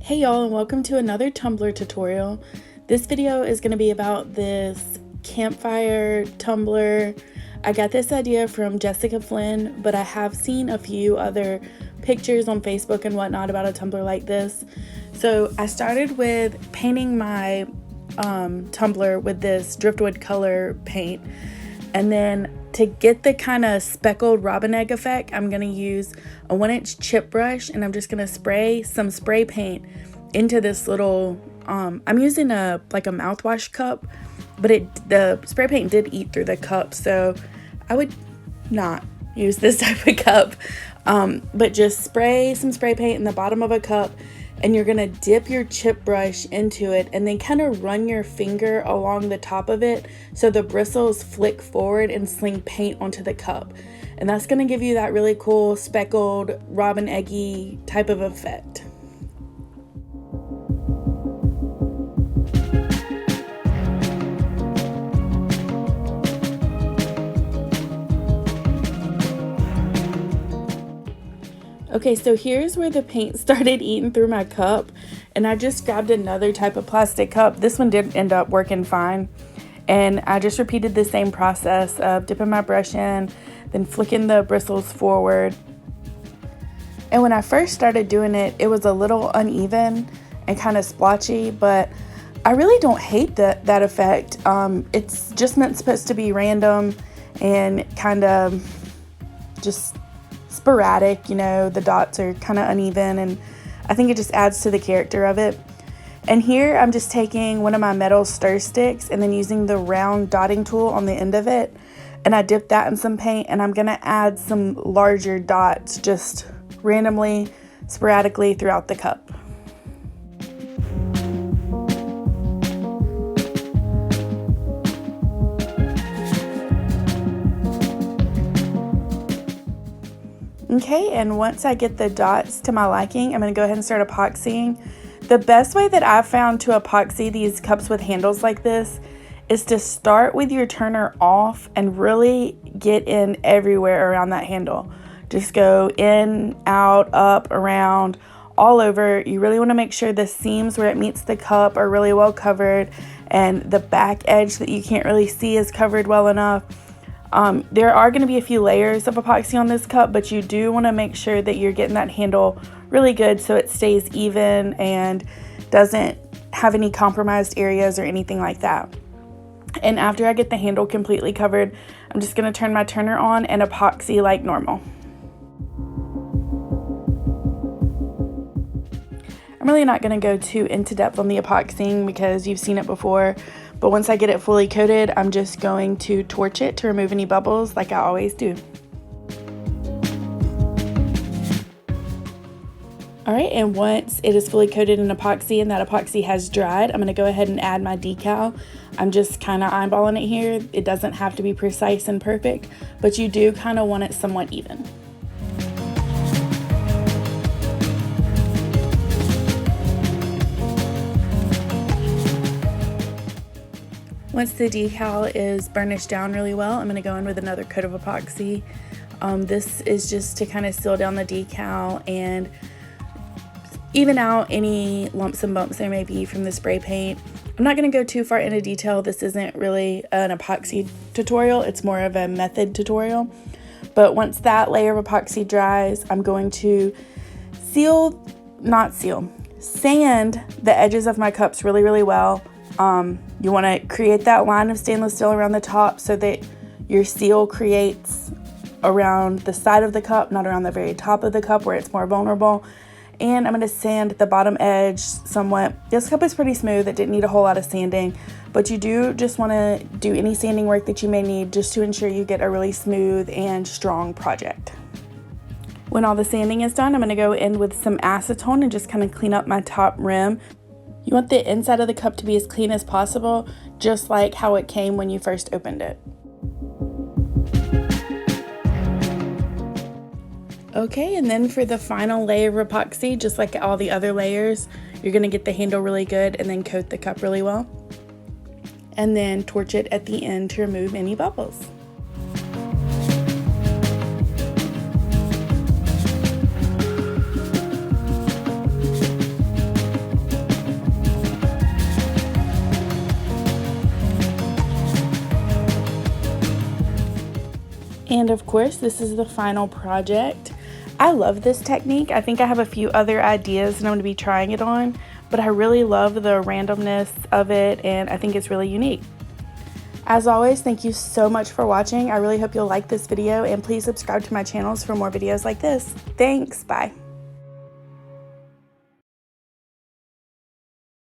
Hey y'all, and welcome to another Tumbler tutorial. This video is going to be about this campfire tumbler. I got this idea from Jessica Flynn, but I have seen a few other pictures on Facebook and whatnot about a tumbler like this. So I started with painting my tumbler with this driftwood color paint, and then to get the kind of speckled robin egg effect, I'm going to use a 1-inch chip brush, and I'm just going to spray some spray paint into this little, I'm using a mouthwash cup, but the spray paint did eat through the cup, so I would not use this type of cup, but just spray some spray paint in the bottom of a cup, and you're going to dip your chip brush into it and then kind of run your finger along the top of it so the bristles flick forward and sling paint onto the cup. And that's going to give you that really cool speckled robin eggy type of effect. Okay, so here's where the paint started eating through my cup, and I just grabbed another type of plastic cup. This one did end up working fine, and I just repeated the same process of dipping my brush in, then flicking the bristles forward. And when I first started doing it, it was a little uneven and kind of splotchy, but I really don't hate that effect. It's just supposed to be random and kind of just sporadic, you know, the dots are kind of uneven, and I think it just adds to the character of it. And here I'm just taking one of my metal stir sticks and then using the round dotting tool on the end of it, and I dip that in some paint, and I'm gonna add some larger dots just randomly, sporadically throughout the cup. Okay, and once I get the dots to my liking, I'm going to go ahead and start epoxying. The best way that I've found to epoxy these cups with handles like this is to start with your turner off and really get in everywhere around that handle. Just go in, out, up, around, all over. You really want to make sure the seams where it meets the cup are really well covered, and the back edge that you can't really see is covered well enough. There are going to be a few layers of epoxy on this cup, but you do want to make sure that you're getting that handle really good so it stays even and doesn't have any compromised areas or anything like that. And after I get the handle completely covered, I'm just going to turn my turner on and epoxy like normal. I'm really not going to go too into depth on the epoxying because you've seen it before. But once I get it fully coated, I'm just going to torch it to remove any bubbles like I always do. Alright, and once it is fully coated in epoxy and that epoxy has dried, I'm going to go ahead and add my decal. I'm just kind of eyeballing it here. It doesn't have to be precise and perfect, but you do kind of want it somewhat even. Once the decal is burnished down really well, I'm going to go in with another coat of epoxy. This is just to kind of seal down the decal and even out any lumps and bumps there may be from the spray paint. I'm not going to go too far into detail. This isn't really an epoxy tutorial. It's more of a method tutorial. But once that layer of epoxy dries, I'm going to sand the edges of my cups really, really well. You want to create that line of stainless steel around the top so that your seal creates around the side of the cup, not around the very top of the cup where it's more vulnerable. And I'm going to sand the bottom edge somewhat. This cup is pretty smooth. It didn't need a whole lot of sanding, but you do just want to do any sanding work that you may need just to ensure you get a really smooth and strong project. When all the sanding is done, I'm going to go in with some acetone and just kind of clean up my top rim. You want the inside of the cup to be as clean as possible, just like how it came when you first opened it. Okay, and then for the final layer of epoxy, just like all the other layers, you're going to get the handle really good and then coat the cup really well. And then torch it at the end to remove any bubbles. And of course, this is the final project. I love this technique. I think I have a few other ideas and I'm going to be trying it on, but I really love the randomness of it and I think it's really unique. As always, thank you so much for watching. I really hope you'll like this video and please subscribe to my channels for more videos like this. Thanks, bye.